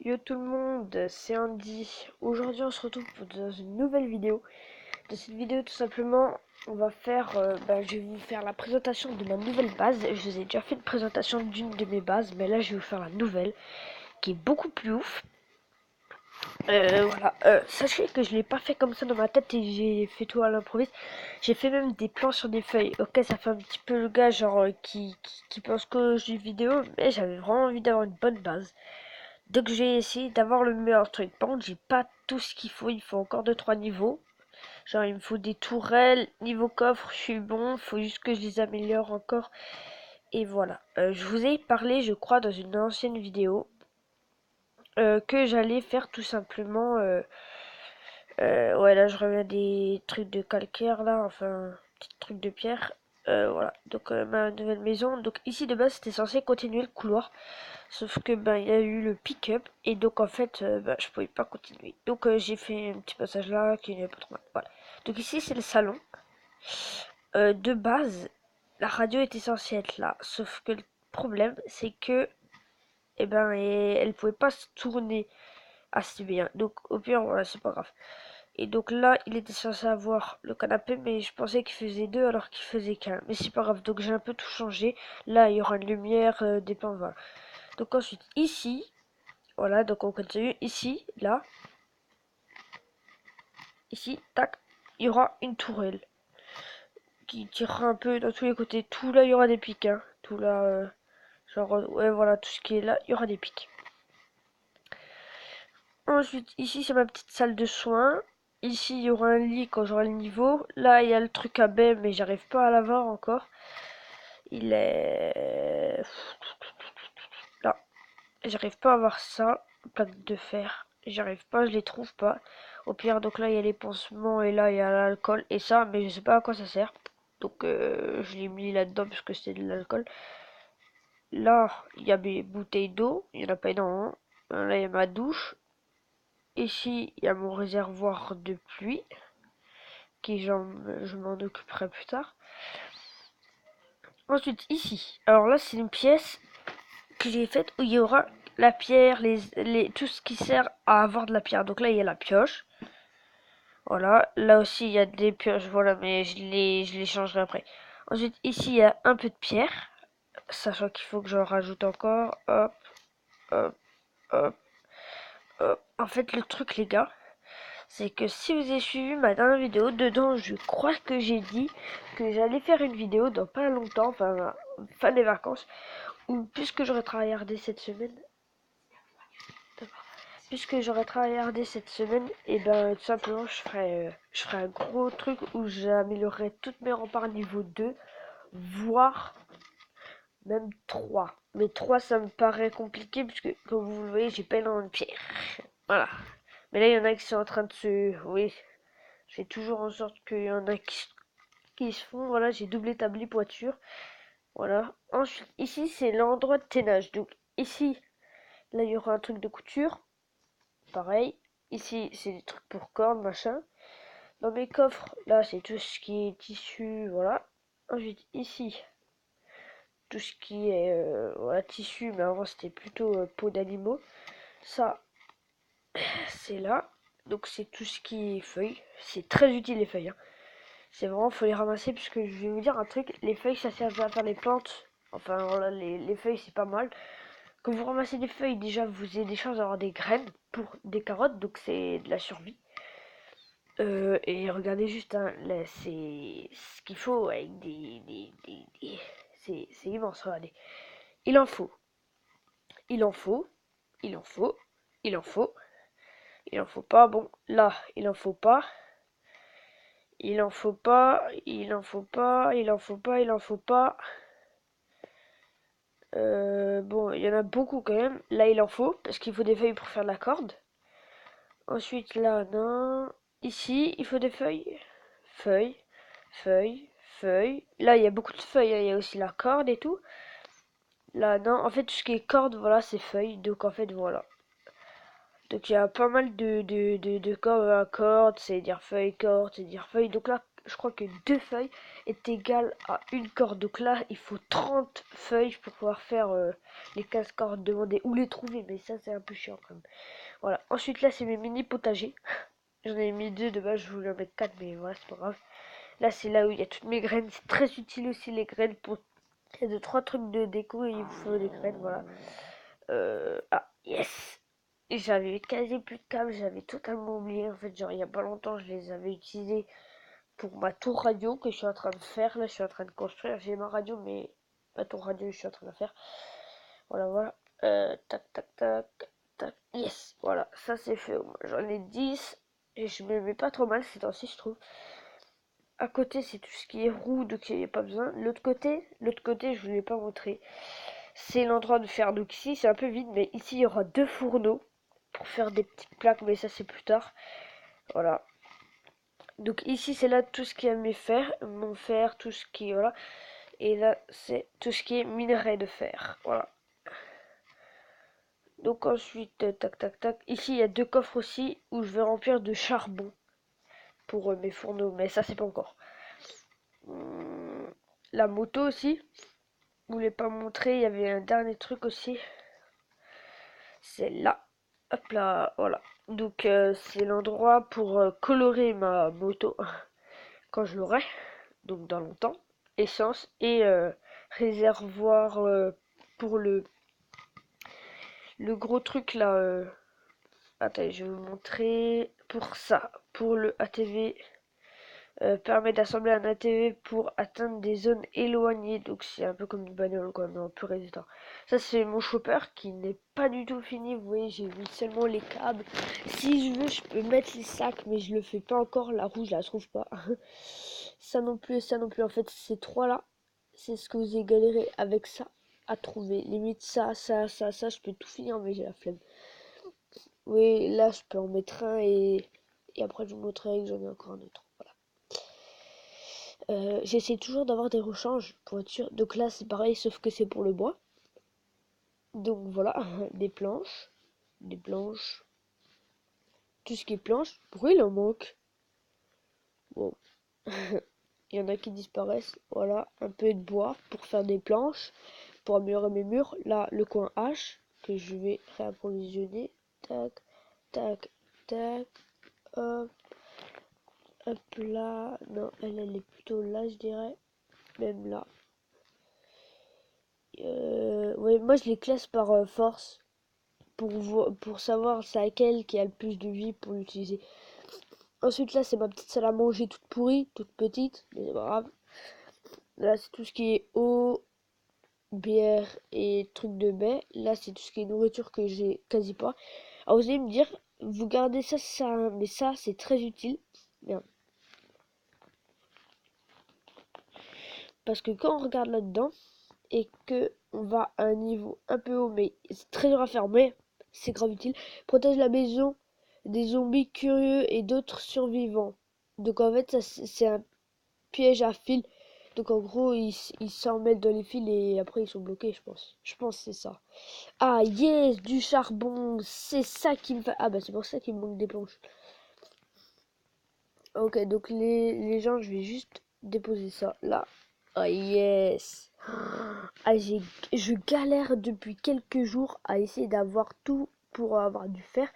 Yo tout le monde, c'est Andy. Aujourd'hui on se retrouve dans une nouvelle vidéo. Dans cette vidéo tout simplement on va faire, je vais vous faire la présentation de ma nouvelle base. Je vous ai déjà fait une présentation d'une de mes bases, mais là je vais vous faire la nouvelle qui est beaucoup plus ouf. Voilà, sachez que je l'ai pas fait comme ça dans ma tête et j'ai fait tout à l'improviste. J'ai fait même des plans sur des feuilles. Ok, ça fait un petit peu le gars genre qui pense que je joue vidéo, mais j'avais vraiment envie d'avoir une bonne base. Donc j'ai essayé d'avoir le meilleur truc. Par contre, j'ai pas tout ce qu'il faut. Il faut encore 2-3 niveaux. Genre, il me faut des tourelles. Niveau coffre, je suis bon. Il faut juste que je les améliore encore. Et voilà. Je vous ai parlé, je crois, dans une ancienne vidéo, que j'allais faire tout simplement. Ouais, là, je reviens des trucs de calcaire, là. Enfin, petits trucs de pierre. Voilà. Donc, ma nouvelle maison. Donc, ici, de base, c'était censé continuer le couloir. Sauf que il y a eu le pick-up et donc en fait je pouvais pas continuer. Donc j'ai fait un petit passage là qui n'est pas trop mal. Voilà. Donc ici c'est le salon. De base, la radio était censée être là. Sauf que le problème c'est que elle pouvait pas se tourner assez bien. Donc au pire voilà c'est pas grave. Et donc là il était censé avoir le canapé mais je pensais qu'il faisait deux alors qu'il faisait qu'un. Mais c'est pas grave. Donc j'ai un peu tout changé. Là il y aura une lumière, des plans, voilà. Donc ensuite ici. Voilà, donc on continue. Ici, là, ici, tac, il y aura une tourelle qui tirera un peu dans tous les côtés. Tout là, il y aura des pics, hein. Tout là, ouais, voilà, tout ce qui est là, il y aura des pics. Ensuite, ici, c'est ma petite salle de soins. Ici, il y aura un lit quand j'aurai le niveau. Là, il y a le truc à baie, mais j'arrive pas à l'avoir encore. Il est... Là, j'arrive pas à avoir ça. Plaque de fer. J'arrive pas, je les trouve pas. Au pire, donc là, il y a les pansements et là, il y a l'alcool et ça, mais je sais pas à quoi ça sert. Donc, je l'ai mis là-dedans parce que c'est de l'alcool. Là, il y a mes bouteilles d'eau. Il y en a pas énormément. Là, il y a ma douche. Ici, il y a mon réservoir de pluie. Je m'en occuperai plus tard. Ensuite, ici. Alors là, c'est une pièce que j'ai faite où il y aura la pierre, tout ce qui sert à avoir de la pierre. Donc là, il y a la pioche. Voilà, là aussi il y a des pioches, voilà, mais je les changerai après. Ensuite, ici il y a un peu de pierre, sachant qu'il faut que j'en rajoute encore. Hop, hop, hop, hop. En fait, le truc, les gars, c'est que si vous avez suivi ma dernière vidéo, dedans, je crois que j'ai dit que j'allais faire une vidéo dans pas longtemps, enfin, fin des vacances, ou puisque j'aurais travaillé cette semaine, puisque j'aurais travaillé cette semaine, et tout simplement je ferai un gros truc où j'améliorerai toutes mes remparts niveau 2, voire même 3. Mais 3 ça me paraît compliqué puisque comme vous le voyez j'ai pas énormément de pierre. Voilà. Mais là il y en a qui sont en train de se... Oui, je fais toujours en sorte qu'il y en a qui se font. Voilà, j'ai double établi pour être sûr. Voilà. Ensuite, ici c'est l'endroit de ténage. Donc ici, là il y aura un truc de couture. Pareil. Ici, c'est des trucs pour cordes, machin. Dans mes coffres, là, c'est tout ce qui est tissu, voilà. Ensuite, ici, tout ce qui est voilà, tissu, mais avant c'était plutôt peau d'animaux. Ça, c'est là. Donc c'est tout ce qui est feuilles. C'est très utile les feuilles, hein. C'est vraiment, faut les ramasser puisque je vais vous dire un truc. Les feuilles, ça sert à faire les plantes. Enfin voilà, les feuilles, c'est pas mal. Quand vous ramassez des feuilles, déjà, vous avez des chances d'avoir des graines pour des carottes. Donc c'est de la survie. Et regardez juste, hein, là, c'est ce qu'il faut avec c'est immense, regardez. Il en faut, il en faut, il en faut, il en faut, il en faut pas. Bon, là, il en faut pas, il en faut pas, il en faut pas, il en faut pas, il en faut pas. Bon, il y en a beaucoup quand même. Là, il en faut, parce qu'il faut des feuilles pour faire de la corde. Ensuite, là, non. Ici, il faut des feuilles. Feuilles, feuilles, feuilles. Là, il y a beaucoup de feuilles, hein. Il y a aussi la corde et tout. Là, non. En fait, tout ce qui est corde, voilà, c'est feuilles. Donc, en fait, voilà. Donc, il y a pas mal de cordes à corde. C'est dire feuille, corde, c'est dire feuille. Donc là, je crois que 2 feuilles est égal à une corde. Donc là, il faut 30 feuilles pour pouvoir faire les 15 cordes demandées ou les trouver. Mais ça, c'est un peu chiant quand même. Voilà. Ensuite, là, c'est mes mini potagers. J'en ai mis 2 de base, je voulais en mettre 4, mais voilà, c'est pas grave. Là, c'est là où il y a toutes mes graines. C'est très utile aussi les graines pour... Il y a 2-3 trucs de déco et il vous faut des graines, voilà. Ah, yes! Et j'avais quasi plus de câbles, j'avais totalement oublié. En fait, genre, il y a pas longtemps, je les avais utilisés pour ma tour radio que je suis en train de faire. Là, je suis en train de construire. J'ai ma radio, mais ma tour radio, je suis en train de la faire. Voilà, voilà. Tac, tac, tac, tac. Yes! Voilà, ça c'est fait. J'en ai 10. Et je me mets pas trop mal ces temps-ci, je trouve. À côté, c'est tout ce qui est roue, donc il n'y a pas besoin. L'autre côté, je ne l'ai pas montré. C'est l'endroit de faire. Donc ici, c'est un peu vide, mais ici, il y aura 2 fourneaux pour faire des petites plaques, mais ça, c'est plus tard. Voilà. Donc ici, c'est là tout ce qui est mes fers, mon fer, tout ce qui est, voilà. Et là, c'est tout ce qui est minerai de fer. Voilà. Donc ensuite, tac, tac, tac. Ici, il y a 2 coffres aussi où je vais remplir de charbon pour mes fourneaux, mais ça, c'est pas encore. La moto aussi. Je voulais pas montrer, il y avait un dernier truc aussi. C'est là. Hop là, voilà. Donc c'est l'endroit pour colorer ma moto quand je l'aurai. Donc dans longtemps. Essence et réservoir pour le gros truc là. Attends, je vais vous montrer pour ça. Pour le ATV. Permet d'assembler un ATV pour atteindre des zones éloignées. Donc c'est un peu comme une bagnole quoi, mais en plus résistant. Ça c'est mon chopper qui n'est pas du tout fini. Vous voyez, j'ai mis seulement les câbles. Si je veux, je peux mettre les sacs, mais je le fais pas encore. La roue, je la trouve pas. Ça non plus et ça non plus. En fait, ces trois là, c'est ce que vous avez galéré avec ça à trouver. Limite ça, je peux tout finir, mais j'ai la flemme. Oui, là je peux en mettre un et après je vous montrerai que j'en ai encore un autre. Voilà. J'essaie toujours d'avoir des rechanges pour être sûr. Donc là c'est pareil sauf que c'est pour le bois. Donc voilà, des planches. Des planches. Tout ce qui est planche. Pourquoi il en manque? Bon. Il y en a qui disparaissent. Voilà, un peu de bois pour faire des planches. Pour améliorer mes murs. Là, le coin H que je vais réapprovisionner. Tac, tac, tac. Hop. Hop là. Non, elle est plutôt là je dirais. Même là. Ouais, moi je les classe par force pour savoir c'est laquelle qui a le plus de vie pour l'utiliser. Ensuite là c'est ma petite salle à manger toute pourrie, toute petite, mais c'est pas grave. Là c'est tout ce qui est eau, bière et trucs de baie. Là c'est tout ce qui est nourriture que j'ai quasi pas. Alors vous allez me dire, vous gardez ça, ça, mais ça c'est très utile. Bien. Parce que quand on regarde là-dedans et que on va à un niveau un peu haut, mais c'est très dur à faire, mais c'est grave utile. Protège la maison des zombies curieux et d'autres survivants. Donc en fait, ça c'est un piège à fil. Donc en gros, ils s'en mettent dans les fils et après ils sont bloqués, je pense. Je pense que c'est ça. Ah yes, du charbon, c'est ça qui me fait... Ah bah c'est pour ça qu'il me manque des planches. Ok, donc les gens, je vais juste déposer ça là. Ah yes. Ah, je galère depuis quelques jours à essayer d'avoir tout pour avoir du fer.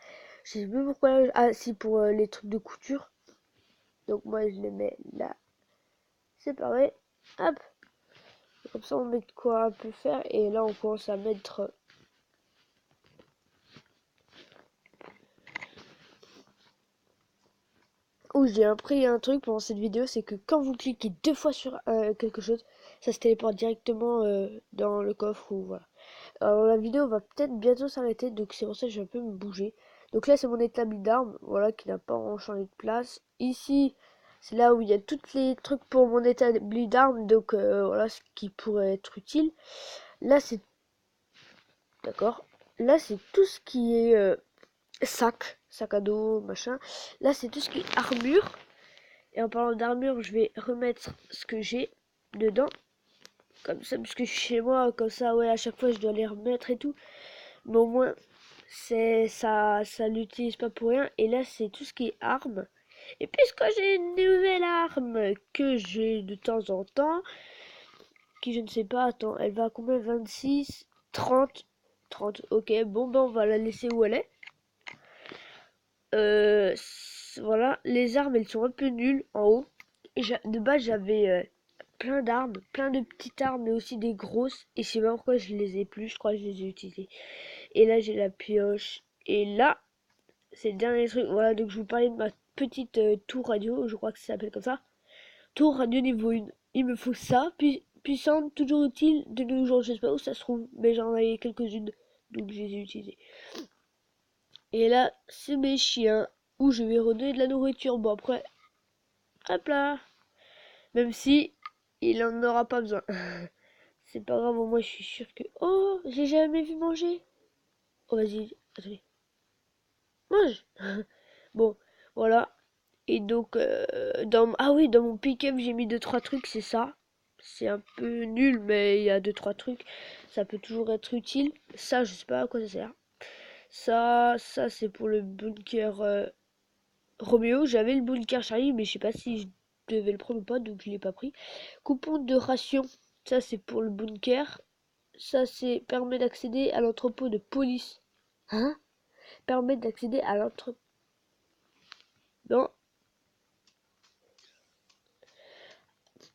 Je sais plus pourquoi. Ah si, pour les trucs de couture. Donc moi je les mets là. C'est pareil. Hop. Comme ça on met de quoi un peu faire. Et là on commence à mettre... Oh, j'ai appris un truc pendant cette vidéo, c'est que quand vous cliquez 2 fois sur quelque chose, ça se téléporte directement dans le coffre ou voilà. Alors la vidéo va peut-être bientôt s'arrêter, donc c'est pour ça que je vais un peu me bouger. Donc là c'est mon établi d'armes, voilà, qui n'a pas changé de place. Ici, c'est là où il y a tous les trucs pour mon établi d'armes, donc voilà, ce qui pourrait être utile. Là c'est... D'accord. Là c'est tout ce qui est sac à dos, machin. Là c'est tout ce qui est armure. Et en parlant d'armure, je vais remettre ce que j'ai dedans. Comme ça, parce que je suis chez moi, comme ça, ouais, à chaque fois je dois les remettre et tout. Mais au moins, c'est ça l'utilise pas pour rien. Et là, c'est tout ce qui est armes. Et puisque j'ai une nouvelle arme que j'ai de temps en temps, qui je ne sais pas, attends, elle va à combien? 26, 30, 30, ok, bon ben on va la laisser où elle est. Voilà, les armes elles sont un peu nulles en haut. De base j'avais plein d'armes, plein de petites armes, mais aussi des grosses. Et je sais pas pourquoi je les ai plus, je crois que je les ai utilisées. Et là j'ai la pioche. Et là, c'est le dernier truc. Voilà, donc je vous parlais de ma petite tour radio, je crois que ça s'appelle comme ça. Tour radio niveau 1. Il me faut ça, puis puissante, toujours utile de nos jours. Je sais pas où ça se trouve, mais j'en avais quelques-unes, donc je les ai utilisées. Et là, c'est mes chiens, où je vais redonner de la nourriture. Bon après, hop là. Même si il en aura pas besoin. C'est pas grave, moi je suis sûr que... Oh, j'ai jamais vu manger. Oh vas-y, attendez. Mange. Bon, voilà. Et donc, ah oui, dans mon pick-up, j'ai mis deux trois trucs, c'est ça. C'est un peu nul, mais il y a deux trois trucs. Ça peut toujours être utile. Ça, je sais pas à quoi ça sert. Ça c'est pour le bunker Roméo. J'avais le bunker Charlie, mais je sais pas si je devais le prendre ou pas, donc je l'ai pas pris. Coupon de ration. Ça, c'est pour le bunker. Ça, c'est permet d'accéder à l'entrepôt de police. Hein? Permet d'accéder à l'entrepôt. Non.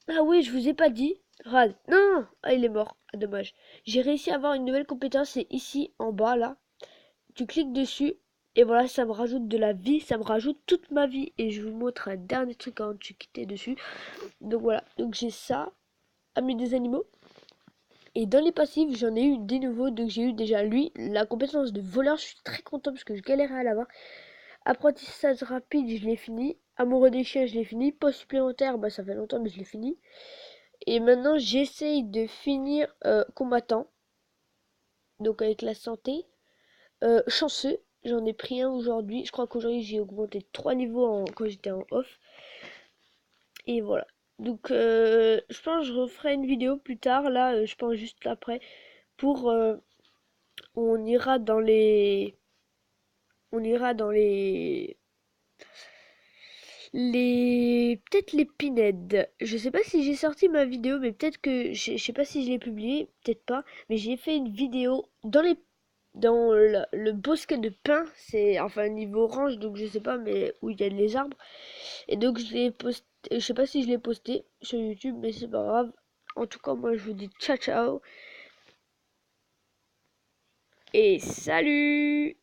Ah oui, je vous ai pas dit. Rad. Non! Ah, il est mort. Ah, dommage. J'ai réussi à avoir une nouvelle compétence. C'est ici, en bas, là. Tu cliques dessus. Et voilà, ça me rajoute de la vie. Ça me rajoute toute ma vie. Et je vous montre un dernier truc avant de quitter dessus. Donc voilà. Donc j'ai ça. Ami des animaux. Et dans les passifs, j'en ai eu des nouveaux. Donc j'ai eu déjà lui, la compétence de voleur. Je suis très content parce que je galérais à l'avoir. Apprentissage rapide, je l'ai fini. Amoureux des chiens, je l'ai fini. Poste supplémentaire, bah ça fait longtemps, mais je l'ai fini. Et maintenant, j'essaye de finir combattant. Donc avec la santé. Chanceux, j'en ai pris un aujourd'hui. Je crois qu'aujourd'hui, j'ai augmenté 3 niveaux quand j'étais en off. Et voilà. Donc, je pense que je referai une vidéo plus tard. Là, je pense juste après. Pour... on ira dans les... On ira dans peut-être les pinèdes. Je sais pas si j'ai sorti ma vidéo, mais peut-être que je sais pas si je l'ai publié, peut-être pas, mais j'ai fait une vidéo dans le bosquet de pin, c'est enfin niveau orange, donc je sais pas, mais où il y a les arbres. Et donc je l'ai posté, je sais pas si je l'ai posté sur YouTube, mais c'est pas grave. En tout cas, moi je vous dis ciao ciao et salut.